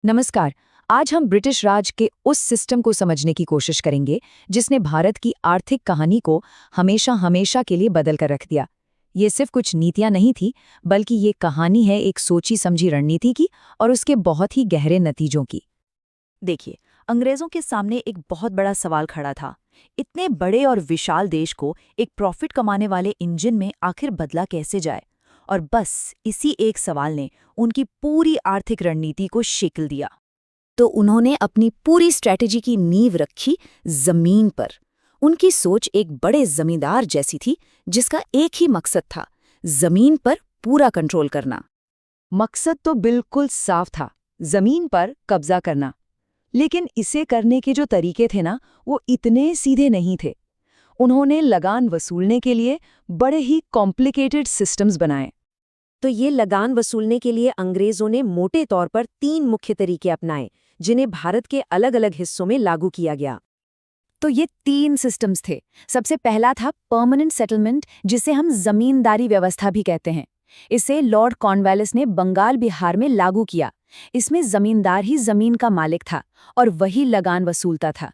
नमस्कार। आज हम ब्रिटिश राज के उस सिस्टम को समझने की कोशिश करेंगे जिसने भारत की आर्थिक कहानी को हमेशा हमेशा के लिए बदल कर रख दिया। ये सिर्फ कुछ नीतियां नहीं थी, बल्कि ये कहानी है एक सोची समझी रणनीति की और उसके बहुत ही गहरे नतीजों की। देखिए, अंग्रेजों के सामने एक बहुत बड़ा सवाल खड़ा था। इतने बड़े और विशाल देश को एक प्रॉफिट कमाने वाले इंजन में आखिर बदला कैसे जाए? और बस इसी एक सवाल ने उनकी पूरी आर्थिक रणनीति को शेकल दिया। तो उन्होंने अपनी पूरी स्ट्रैटेजी की नींव रखी जमीन पर। उनकी सोच एक बड़े जमींदार जैसी थी, जिसका एक ही मकसद था, जमीन पर पूरा कंट्रोल करना। मकसद तो बिल्कुल साफ था, जमीन पर कब्जा करना। लेकिन इसे करने के जो तरीके थे ना, वो इतने सीधे नहीं थे। उन्होंने लगान वसूलने के लिए बड़े ही कॉम्प्लिकेटेड सिस्टम्स बनाए। तो ये लगान वसूलने के लिए अंग्रेजों ने मोटे तौर पर 3 मुख्य तरीके अपनाए, जिन्हें भारत के अलग अलग हिस्सों में लागू किया गया। तो ये 3 सिस्टम्स थे। सबसे पहला था परमानेंट सेटलमेंट, जिसे हम जमींदारी व्यवस्था भी कहते हैं। इसे लॉर्ड कॉर्नवालिस ने बंगाल बिहार में लागू किया। इसमें जमींदार ही जमीन का मालिक था और वही लगान वसूलता था।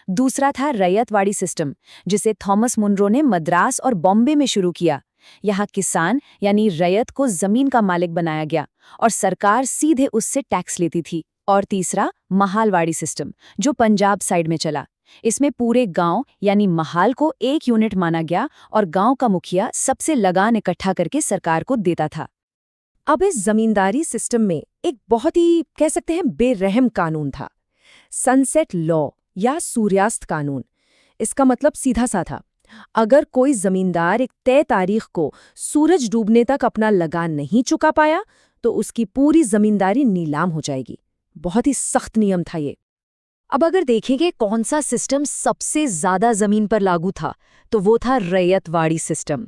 दूसरा था रैयतवाड़ी सिस्टम, जिसे थॉमस मुनरो ने मद्रास और बॉम्बे में शुरू किया। यहाँ किसान यानी रैयत को जमीन का मालिक बनाया गया और सरकार सीधे उससे टैक्स लेती थी। और तीसरा महालवाड़ी सिस्टम, जो पंजाब साइड में चला। इसमें पूरे गांव यानी महाल को एक यूनिट माना गया और गांव का मुखिया सबसे लगान इकट्ठा करके सरकार को देता था। अब इस जमींदारी सिस्टम में एक बहुत ही कह सकते हैं बेरहम कानून था, सनसेट लॉ या सूर्यास्त कानून। इसका मतलब सीधा सा था, अगर कोई जमींदार एक तय तारीख को सूरज डूबने तक अपना लगान नहीं चुका पाया तो उसकी पूरी जमींदारी नीलाम हो जाएगी। बहुत ही सख्त नियम था ये। अब अगर देखेंगे कौन सा सिस्टम सबसे ज्यादा जमीन पर लागू था, तो वो था रैयतवाड़ी सिस्टम।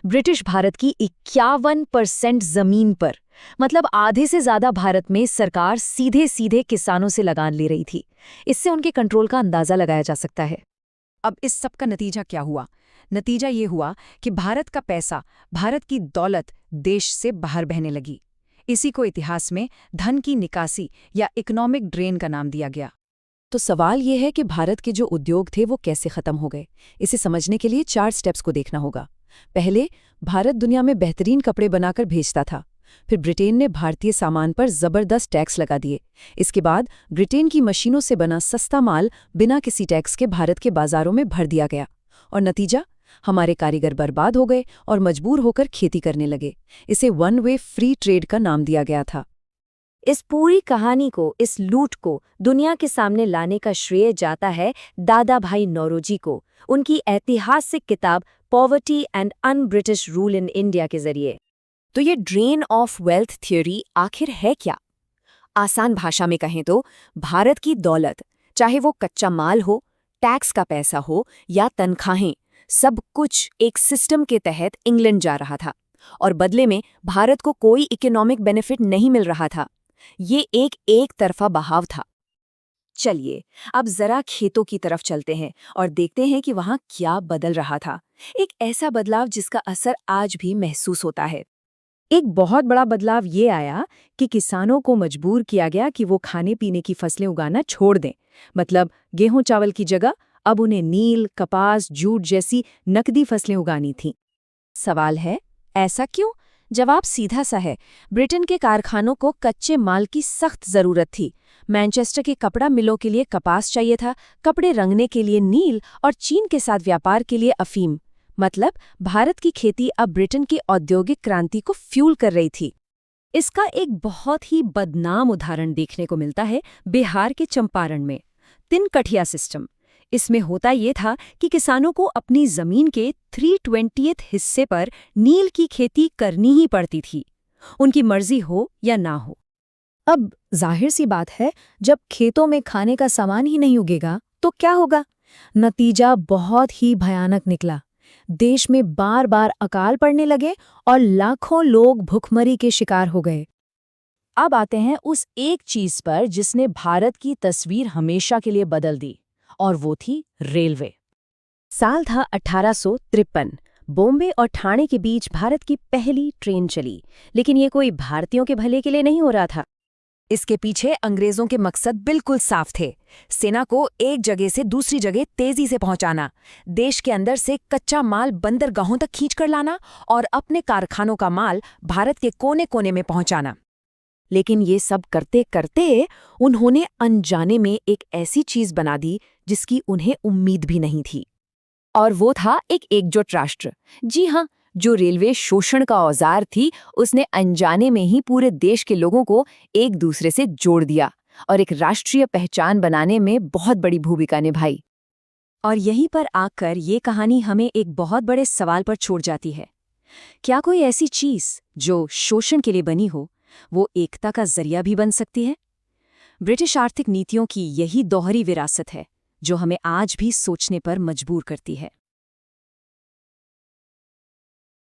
ब्रिटिश भारत की 51% जमीन पर, मतलब आधे से ज्यादा भारत में सरकार सीधे सीधे किसानों से लगान ले रही थी। इससे उनके कंट्रोल का अंदाजा लगाया जा सकता है। अब इस सब का नतीजा क्या हुआ? नतीजा ये हुआ कि भारत का पैसा, भारत की दौलत देश से बाहर बहने लगी। इसी को इतिहास में धन की निकासी या इकोनॉमिक ड्रेन का नाम दिया गया। तो सवाल ये है कि भारत के जो उद्योग थे वो कैसे खत्म हो गए। इसे समझने के लिए 4 स्टेप्स को देखना होगा। पहले, भारत दुनिया में बेहतरीन कपड़े बनाकर भेजता था। फिर ब्रिटेन ने भारतीय सामान पर जबरदस्त टैक्स लगा दिए। इसके बाद ब्रिटेन की मशीनों से बना सस्ता माल बिना किसी टैक्स के भारत के बाजारों में भर दिया गया। और नतीजा, हमारे कारीगर बर्बाद हो गए और मजबूर होकर खेती करने लगे। इसे वन वे फ्री ट्रेड का नाम दिया गया था। इस पूरी कहानी को, इस लूट को दुनिया के सामने लाने का श्रेय जाता है दादा भाई नौरोजी को, उनकी ऐतिहासिक किताब poverty and un British rule in India के जरिए। तो ये ड्रेन ऑफ वेल्थ थ्योरी आखिर है क्या? आसान भाषा में कहें तो भारत की दौलत, चाहे वो कच्चा माल हो, टैक्स का पैसा हो या तनख्वाहें, सब कुछ एक सिस्टम के तहत इंग्लैंड जा रहा था और बदले में भारत को कोई इकोनॉमिक बेनिफिट नहीं मिल रहा था। ये एक तरफा बहाव था। चलिए अब जरा खेतों की तरफ चलते हैं और देखते हैं कि वहां क्या बदल रहा था। एक ऐसा बदलाव जिसका असर आज भी महसूस होता है। एक बहुत बड़ा बदलाव ये आया कि किसानों को मजबूर किया गया कि वो खाने पीने की फसलें उगाना छोड़ दें। मतलब गेहूं चावल की जगह अब उन्हें नील, कपास, जूट जैसी नकदी फसलें उगानी थीं। सवाल है, ऐसा क्यों? जवाब सीधा सा है। ब्रिटेन के कारखानों को कच्चे माल की सख्त जरूरत थी। मैनचेस्टर के कपड़ा मिलों के लिए कपास चाहिए था, कपड़े रंगने के लिए नील और चीन के साथ व्यापार के लिए अफीम। मतलब भारत की खेती अब ब्रिटेन की औद्योगिक क्रांति को फ्यूल कर रही थी। इसका एक बहुत ही बदनाम उदाहरण देखने को मिलता है बिहार के चंपारण में, तिनकठिया सिस्टम। इसमें होता ये था कि किसानों को अपनी जमीन के 3/20 हिस्से पर नील की खेती करनी ही पड़ती थी, उनकी मर्जी हो या ना हो। अब जाहिर सी बात है, जब खेतों में खाने का सामान ही नहीं उगेगा तो क्या होगा? नतीजा बहुत ही भयानक निकला। देश में बार बार अकाल पड़ने लगे और लाखों लोग भुखमरी के शिकार हो गए। अब आते हैं उस एक चीज पर जिसने भारत की तस्वीर हमेशा के लिए बदल दी, और वो थी रेलवे। साल था 1853। बॉम्बे और ठाणे के बीच भारत की पहली ट्रेन चली, लेकिन ये कोई भारतीयों के भले के लिए नहीं हो रहा था। इसके पीछे अंग्रेजों के मकसद बिल्कुल साफ थे। सेना को एक जगह से दूसरी जगह तेजी से पहुंचाना, देश के अंदर से कच्चा माल बंदरगाहों तक खींचकर लाना और अपने कारखानों का माल भारत के कोने कोने में पहुंचाना। लेकिन ये सब करते करते उन्होंने अनजाने में एक ऐसी चीज बना दी जिसकी उन्हें उम्मीद भी नहीं थी, और वो था एक एकजुट राष्ट्र। जी हाँ, जो रेलवे शोषण का औजार थी, उसने अनजाने में ही पूरे देश के लोगों को एक दूसरे से जोड़ दिया और एक राष्ट्रीय पहचान बनाने में बहुत बड़ी भूमिका निभाई। और यहीं पर आकर ये कहानी हमें एक बहुत बड़े सवाल पर छोड़ जाती है। क्या कोई ऐसी चीज जो शोषण के लिए बनी हो, वो एकता का जरिया भी बन सकती है? ब्रिटिश आर्थिक नीतियों की यही दोहरी विरासत है जो हमें आज भी सोचने पर मजबूर करती है।